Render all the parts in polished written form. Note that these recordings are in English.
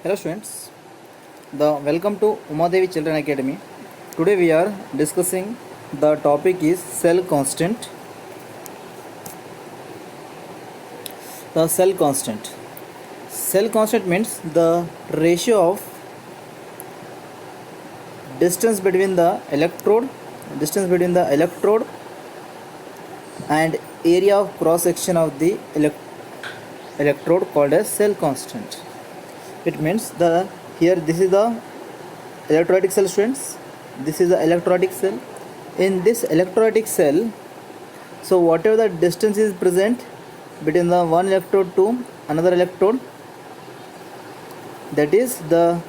Hello students, welcome to Umadevi Children Academy. Today we are discussing the topic is cell constant. The cell constant. Cell constant means the ratio of distance between the electrode and area of cross section of the electrode called as cell constant. It means this is the electrolytic cell, students. This is the electrolytic cell. In this electrolytic cell, so whatever the distance is present between the one electrode to another electrode, that is the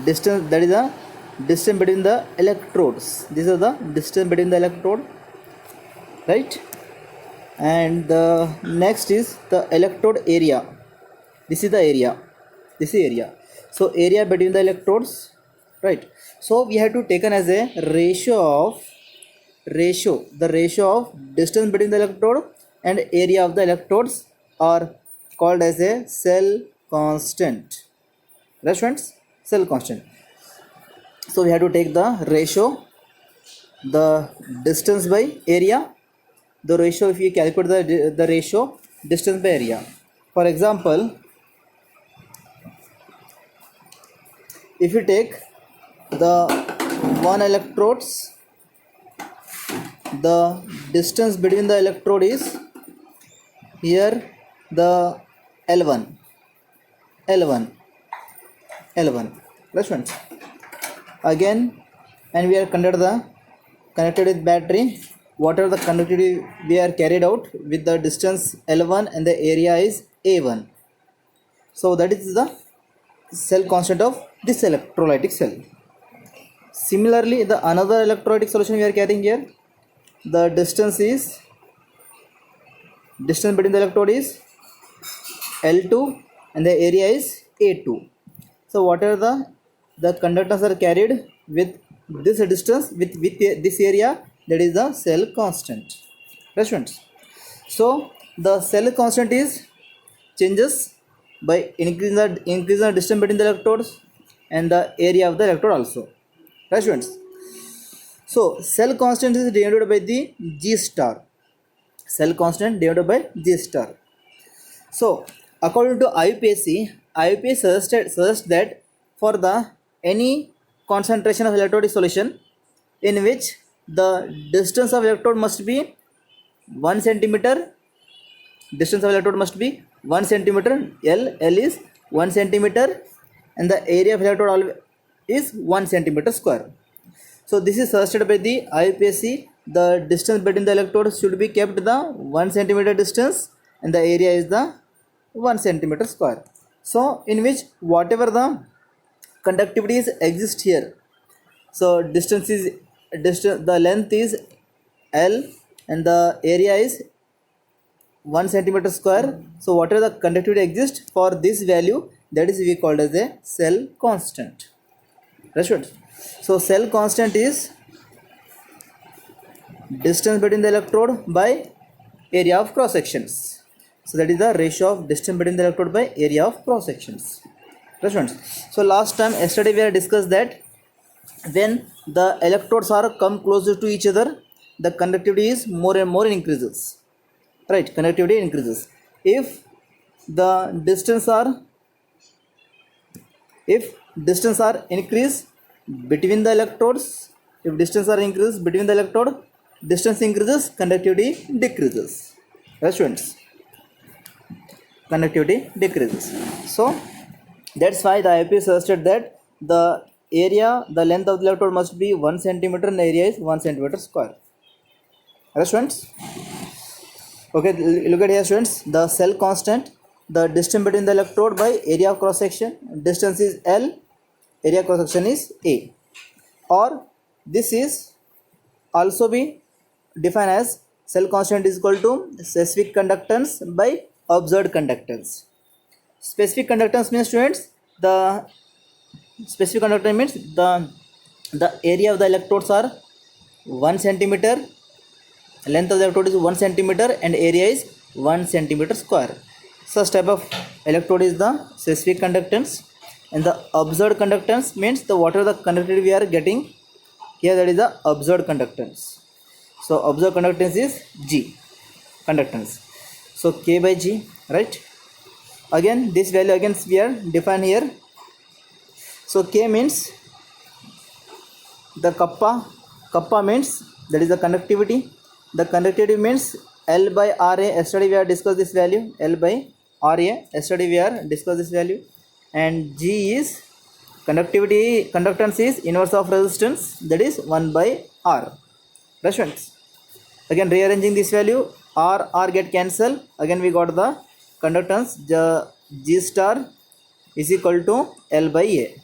distance between the electrodes. This is the distance between the electrode, right? And the next is the electrode area. This is the area. So area between the electrodes, right? So we have to taken as a ratio of distance between the electrode and area of the electrodes are called as a cell constant. Right, friends? Cell constant. So we have to take the ratio, the distance by area. The ratio, if you calculate the ratio distance by area. For example, if you take the one electrodes, the distance between the electrode is here the L1. Right, friends? Again, and we are connected with battery. Whatever the conductivity we are carried out with the distance L1 and the area is A1. So that is the cell constant of this electrolytic cell. Similarly, the another electrolytic solution we are carrying here, the distance between the electrode is L2 and the area is A2. So whatever the conductors are carried with this distance with this area, that is the cell constant. Right, students? So the cell constant is changes by increasing the distance between the electrodes and the area of the electrode also. Right, students? So cell constant is denoted by the G star. Cell constant denoted by G star. So according to IUPAC suggests that for the any concentration of electrolytic solution in which the distance of electrode must be 1 centimeter. Distance of electrode must be 1 centimeter. L is 1 centimeter, and the area of electrode is 1 centimeter square. So this is suggested by the IUPAC. The distance between the electrodes should be kept the 1 centimeter distance, and the area is the 1 centimeter square. So in which whatever the conductivities exist here, so the length is L and the area is 1 centimeter square. So whatever the conductivity exists for this value, that is we called as a cell constant. Right? So cell constant is distance between the electrode by area of cross sections. So that is the ratio of distance between the electrode by area of cross sections. Right? So yesterday we have discussed that when the electrodes are come closer to each other, the conductivity is more and more increases. Right? Conductivity increases. If distance are increased between the electrodes, distance increases, conductivity decreases. Right, students? Conductivity decreases. So that's why the IUPAC suggested that the length of the electrode must be 1 centimeter and the area is 1 centimeter square. Right, students? Okay, look at here, students. The cell constant, the distance between the electrode by area of cross section, distance is L, area cross section is A. Or this is also be defined as cell constant is equal to specific conductance by observed conductance. Specific conductance means, students, the specific conductance means the area of the electrodes are 1 centimeter, length of the electrode is 1 centimeter and area is 1 centimeter square. Such type of electrode is the specific conductance. and the observed conductance means the whatever the conductivity we are getting here, that is the observed conductance. So observed conductance is G, conductance. So K by G, right? Again this value again we are define here. So K means the kappa means that is the conductivity. The conductivity means L by RA. Yesterday we have discussed this value, L by RA. Yesterday we have discussed this value. And G is conductivity, conductance is inverse of resistance, that is 1 by R. Right? Again rearranging this value, R get cancelled. Again we got the conductance, the G star is equal to L by A.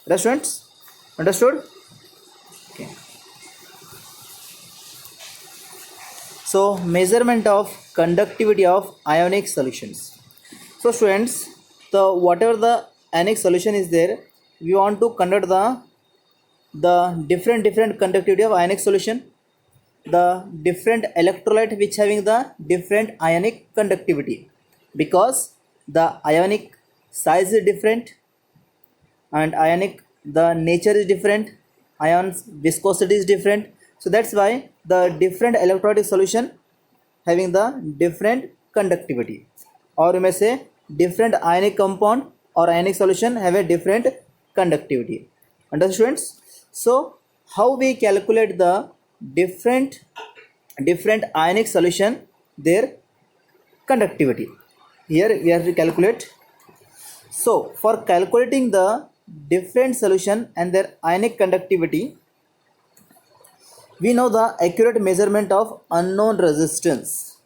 Right? Understood? Okay. So measurement of conductivity of ionic solutions. So students, the whatever the ionic solution is there, we want to conduct the different conductivity of ionic solution, the different electrolyte which having the different ionic conductivity, because the ionic size is different and ionic the nature is different, ions viscosity is different. So that's why the different electrolytic solution having the different conductivity, or you may say different ionic compound or ionic solution have a different conductivity. Understood students? So how we calculate the different ionic solution their conductivity? Here we have to calculate. So for calculating the different solution and their ionic conductivity, we know the accurate measurement of unknown resistance.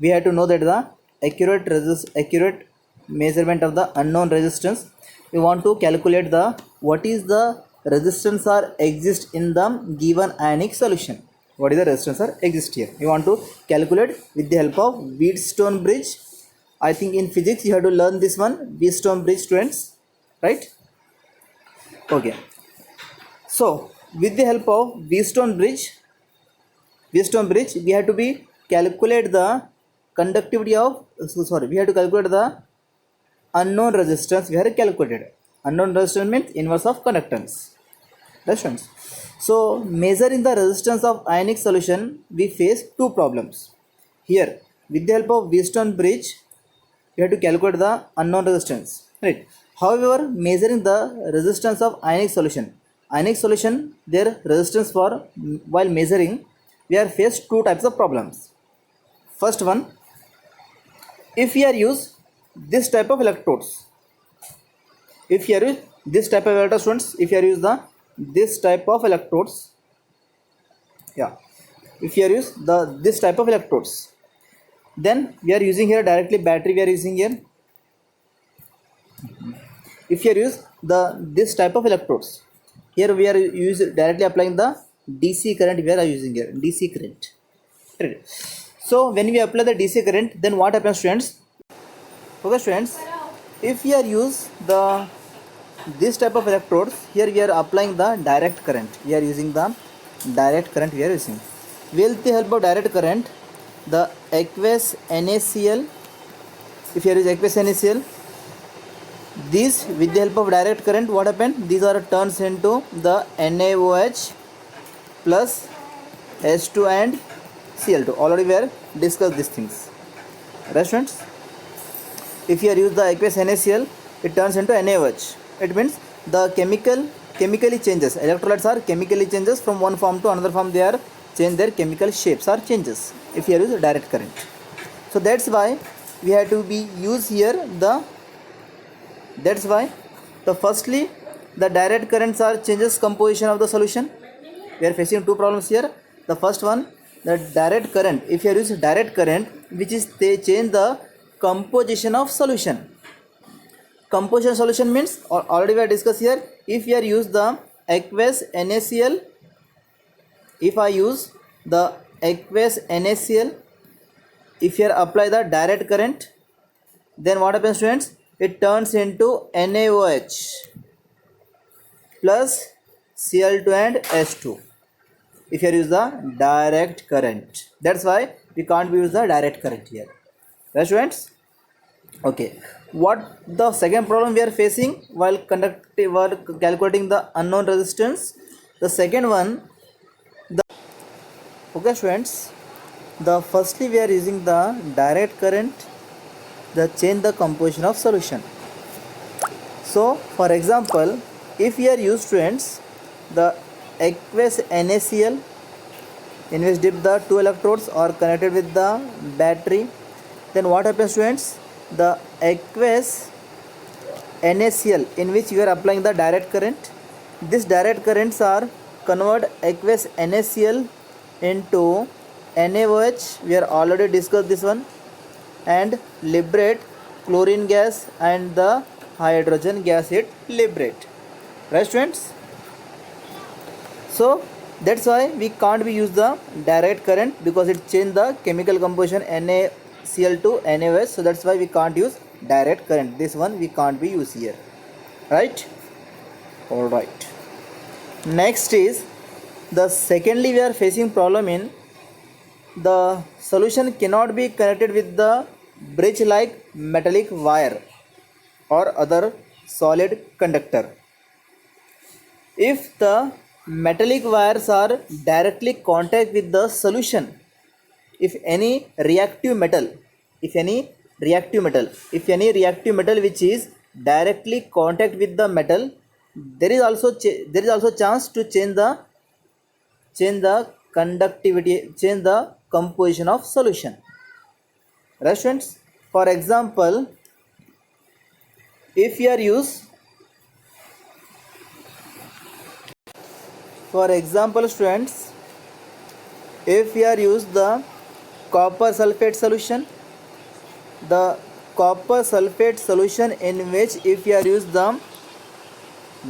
We have to know that the accurate measurement of the unknown resistance. We want to calculate the what is the resistance or exist in the given ionic solution. What is the resistance or exist here? We want to calculate with the help of Wheatstone bridge. I think in physics you have to learn this one, Wheatstone bridge, students, right? Okay. So with the help of Wheatstone bridge, we have to be calculate the conductivity of we have to calculate the unknown resistance. We have calculated unknown resistance means inverse of conductance. Resistance. So measuring the resistance of ionic solution, we face two problems. Here with the help of Wheatstone bridge, we have to calculate the unknown resistance, right? However, measuring the resistance of ionic solution, their resistance for while measuring, we are faced two types of problems. First one, if we are use this type of electrodes, students, if you are use this type of electrodes, if you are use this type of electrodes, then we are using here directly battery. We are using here. If you are use this type of electrodes, here we are directly applying the DC current. We are using here DC current. Right. So when we apply the DC current, then what happens, students? Okay, students, if we are use this type of electrodes, here we are applying the direct current. We are using the direct current. We are using with the help of direct current, the aqueous NaCl. If you are using aqueous NaCl, these with the help of direct current, what happened? These are turns into the NaOH plus H2 and Cl2. Already we have discussed these things. Right, students? If you are use the aqueous NaCl, it turns into NaOH. It means the chemically changes. Electrolytes are chemically changes from one form to another form. They are change their chemical shapes or changes. If you are use direct current, so that's why we have to be use here the. That's why firstly the direct currents are changes composition of the solution. We are facing two problems here. The first one, the direct current. If you use direct current, which is they change the composition of solution. Composition solution means already we have discussed here. If you are use the aqueous NaCl, if I use the aqueous NaCl, if you apply the direct current, then what happens, students? It turns into NaOH plus Cl2 and H2. If you use the direct current, that's why we can't use the direct current here. Right, students? Okay. what the second problem we are facing while calculating the unknown resistance. The second one, okay students, the firstly we are using the direct current, the change the composition of solution. So for example, if we are used students the aqueous NaCl in which dip the two electrodes are connected with the battery, then what happens students, the aqueous NaCl in which we are applying the direct current, this direct currents are convert aqueous NaCl into NaOH, we are already discussed this one, and liberate chlorine gas and the hydrogen gas it liberate, right students? So that's why we can't be use the direct current because it change the chemical composition NaCl to NaOH, so that's why we can't use direct current. This one we can't be use here, right? All right, next is the secondly we are facing problem in the solution cannot be connected with the bridge like metallic wire or other solid conductor. If the metallic wires are directly contact with the solution, if any reactive metal which is directly contact with the metal, there is also chance to change the conductivity, change the composition of solution, right students? For example, if you are use, for example students, if we are use the copper sulfate solution, the copper sulfate solution in which if you are use the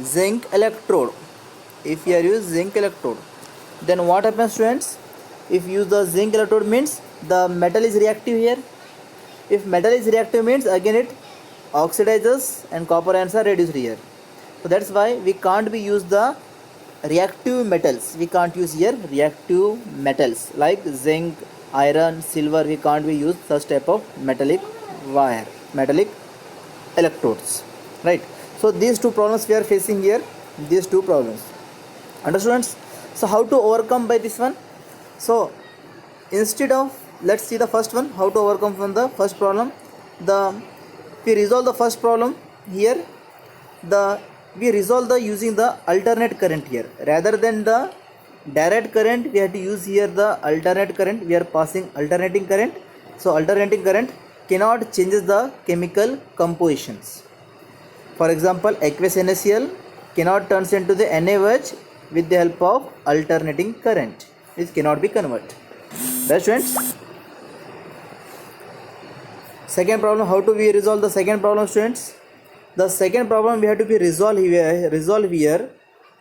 zinc electrode, then what happens students, if use the zinc electrode means the metal is reactive here. If metal is reactive means again it oxidizes and copper ions are reduced here. So that's why we can't be use the reactive metals. We can't use here reactive metals like zinc, iron, silver. We can't be use such type of metallic electrodes, right? So these two problems we are facing here, these two problems, understood students? So how to overcome by this one? So instead of, let's see the first one, how to overcome from the first problem. We resolve the first problem here, we resolve the using the alternate current here rather than the direct current. We have to use here the alternate current, we are passing alternating current. So alternating current cannot changes the chemical compositions. For example, aqueous NaCl cannot turns into the NaOH with the help of alternating current, which cannot be converted, right students? Second problem, how to we resolve the second problem students? The second problem we have to be resolve here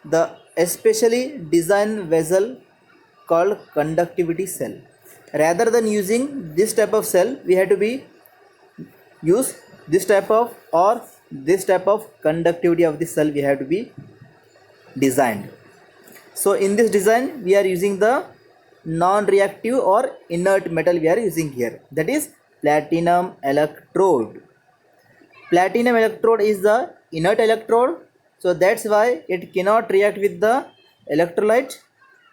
the especially design vessel called conductivity cell. Rather than using this type of cell, we have to be use this type of conductivity of the cell we have to be designed. So in this design we are using the non-reactive or inert metal we are using here, that is platinum electrode. Platinum electrode is the inert electrode, so that's why it cannot react with the electrolyte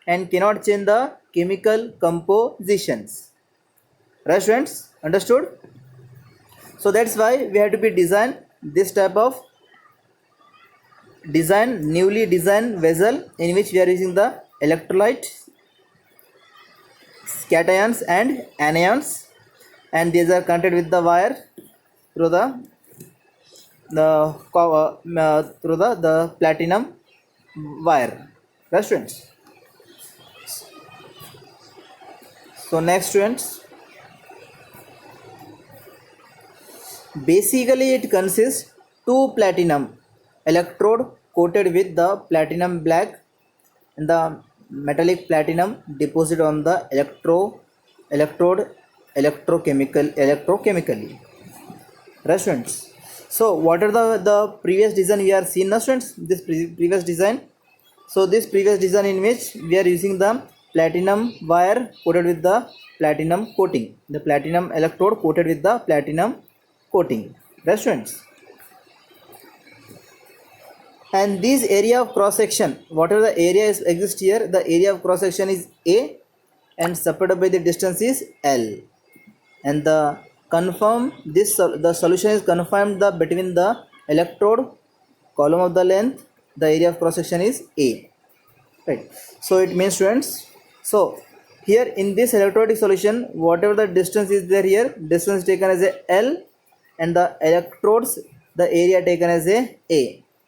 and cannot change the chemical compositions, right students? Understood? So that's why we have to be design this type of newly designed vessel in which we are using the electrolyte, cations and anions, and these are connected with the wire through the platinum wire, right students? So next students, basically it consists two platinum electrode coated with the platinum black and the metallic platinum deposit on the electrode electrochemically, right students? So what are the previous design we are seen now students? This previous design. So this previous design in which we are using the platinum wire coated with the platinum coating, the platinum electrode coated with the platinum coating, right students. And this area of cross section, whatever the area is exist here, the area of cross section is A and separated by the distance is L. And the confirm this the solution is confirmed the between the electrode column of the length, the area of cross section is A, right? So it means students, so here in this electrolytic solution, whatever the distance is there here, distance taken as a L, and the electrodes, the area taken as a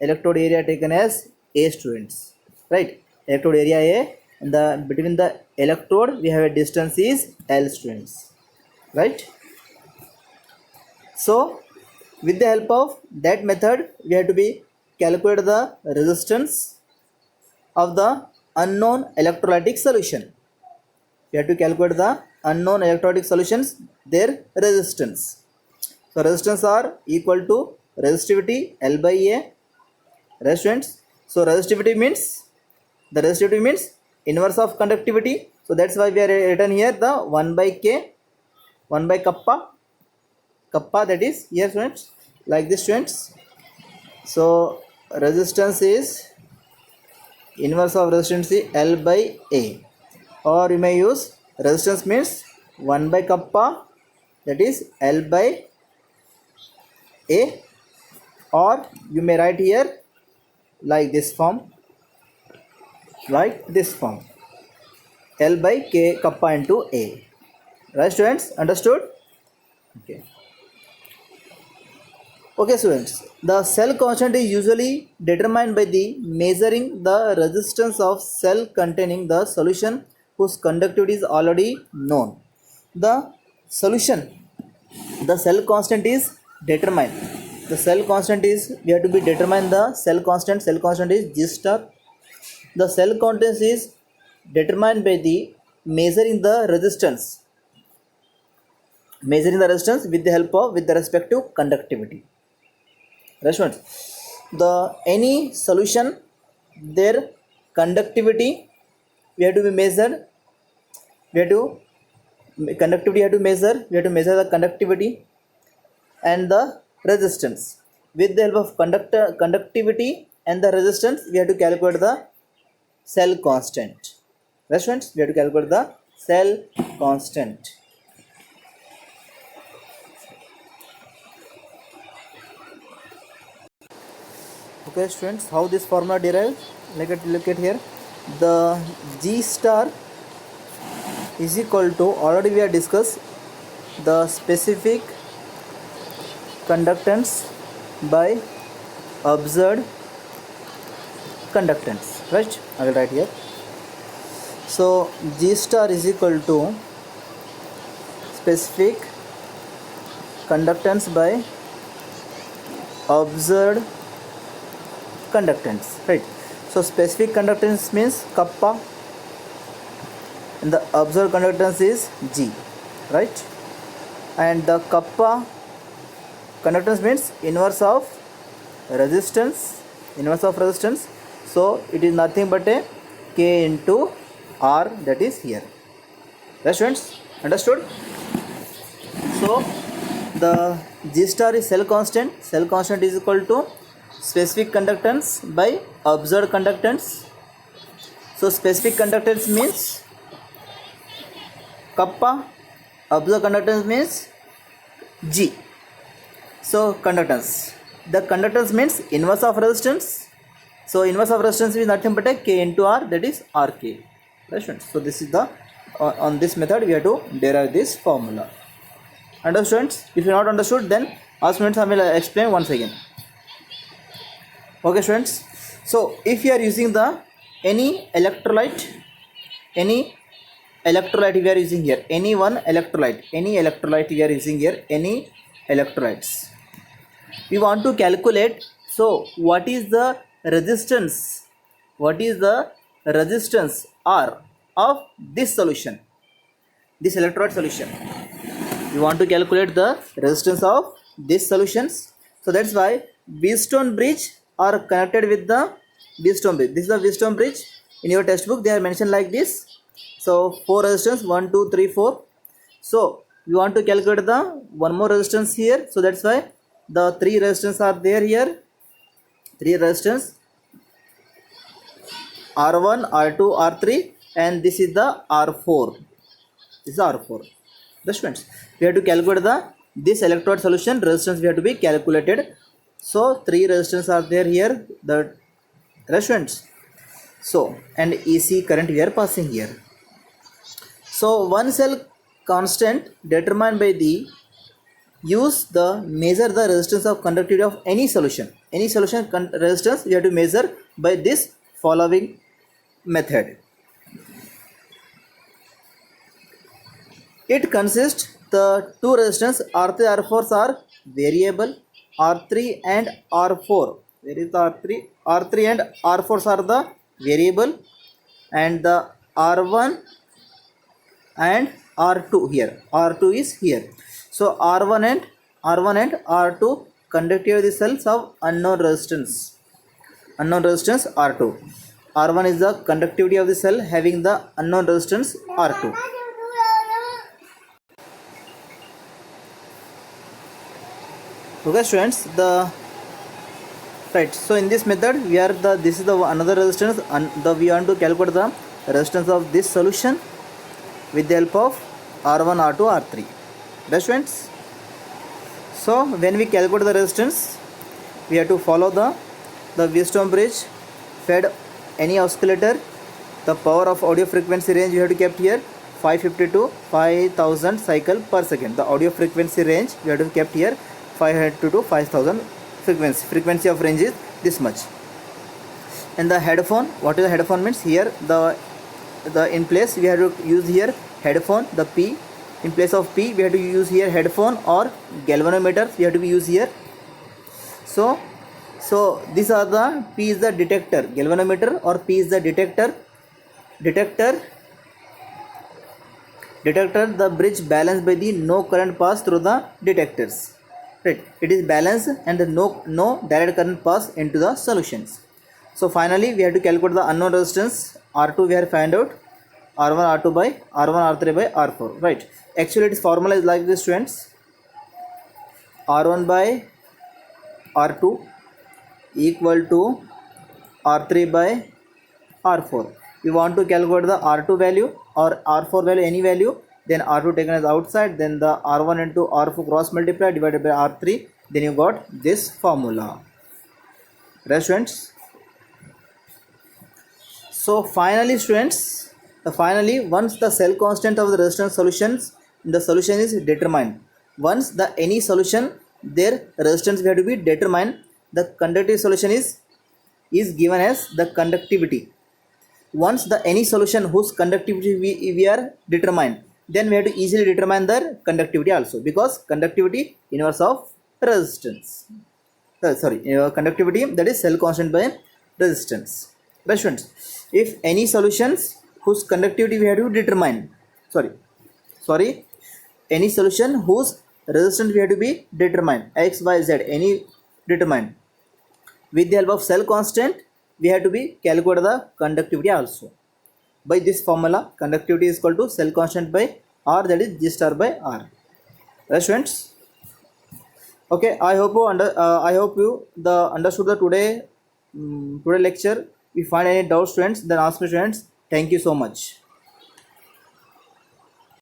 electrode area taken as A students, right? Electrode area A, and the between the electrode we have a distance is L students, right? So with the help of that method, we have to be calculate the resistance of the unknown electrolytic solution. We have to calculate the unknown electrolytic solutions, their resistance. So resistance are equal to resistivity L by A, right students? So resistivity means inverse of conductivity. So that's why we are written here the 1 by K, 1 by kappa, that is here students, like this students. So resistance is inverse of resistance is L by A, or you may use resistance means 1 by kappa, that is L by A, or you may write here like this form, L by K kappa into A, right students? Understood? Okay students, the cell constant is usually determined by the measuring the resistance of cell containing the solution whose conductivity is already known. The cell constant is determined. The cell constant is, we have to be determine the cell constant is G star. The cell constant is determined by the measuring the resistance with the help of with the respective conductivity. Right? The any solution, their conductivity we have to be measured. We have to measure the conductivity and the resistance. With the help of conductivity and the resistance, we have to calculate the cell constant. Right students? We have to calculate the cell constant. Okay students, how this formula derived? Look at here. The G star is equal to, already we have discussed, the specific conductance by observed conductance, right? I will write here. So G star is equal to specific conductance by observed conductance, right? So specific conductance means kappa and the observed conductance is G, right? And the kappa conductance means inverse of resistance. So it is nothing but a K into R, that is here. Right students? Understood? So the G star is cell constant. Cell constant is equal to specific conductance by observed conductance. So specific conductance means kappa, observed conductance means G. So conductance, the conductance means inverse of resistance. So inverse of resistance is nothing but a K into R, that is RK. Right? So this is the on this method we have to derive this formula. Understood? If you not understood, then ask students, I will explain once again. Okay students, so if you are using the any electrolyte we are using here, any electrolyte we are using here, any electrolytes we want to calculate. So what is the resistance R of this solution, this electrolyte solution? We want to calculate the resistance of these solutions. So that's why Wheatstone bridge are connected with the Wheatstone bridge. This is the Wheatstone bridge. In your textbook they are mentioned like this. So 4 resistance, 1 2 3 4. So we want to calculate the one more resistance here. So that's why the three resistance are there here. Three resistance R1, R2, R3, and this is the R4. This is R4. The students, we have to calculate the this electrode solution resistance. We have to be calculated. So three resistance are there here. The resistance. So and EC current we are passing here. So one cell constant determined by the use the measure the resistance of conductivity of any solution. Any solution resistance we have to measure by this following method. It consists the two resistance R3 R4s are variable. R3 and R4. Where is the R3? R3 and R4s are the variable, and the R1 and R2 here. R2 is here. So R1 and R2 conductivity of the cells of unknown resistance. Unknown resistance R2. R1 is the conductivity of the cell having the unknown resistance R2. Okay students, so in this method we are this is the another resistance, and we want to calculate the resistance of this solution with the help of R1, R2, R3. Right students, so when we calculate the resistance, we have to follow the Wheatstone bridge fed any oscillator. The power of audio frequency range we have to kept here 550 to 5000 cycle per second. The audio frequency range we have to kept here 500 to 5000 frequency of range is this much. And the headphone, what is the headphone means? Here the in place we have to use here headphone. The P, in place of P we have to use here headphone, or galvanometer we have to use here. So these are the P is the detector, galvanometer, or P is the detector. Detector, the bridge balanced by the no current pass through the detectors. Right, it is balanced and the no direct current pass into the solutions. So finally we have to calculate the unknown resistance R2. We have found out R1 R2 by R1 R3 by R4. Right, actually its formula is like this students: R1 by R2 equal to R3 by R4. We want to calculate the R2 value or R4 value, any value, then R2 taken as outside, then the R1 into R4 cross multiply divided by R3, then you got this formula. Right students, so finally students, once the cell constant of the resistance solutions in the solution is determined, once the any solution their resistance we have to be determined, the conductive solution is given as the conductivity. Once the any solution whose conductivity we are determined, then we have to easily determine their conductivity also, because conductivity inverse of resistance. Conductivity, that is cell constant by resistance. Right students, if any solutions whose conductivity we have to determine, any solution whose resistance we have to be determined, x, y, z, any determined, with the help of cell constant we have to be calculate the conductivity also. By this formula, conductivity is equal to cell constant by R, that is G star by R. Right students, okay, I hope you understood the today lecture. If you find any doubts students, then ask me students. Thank you so much.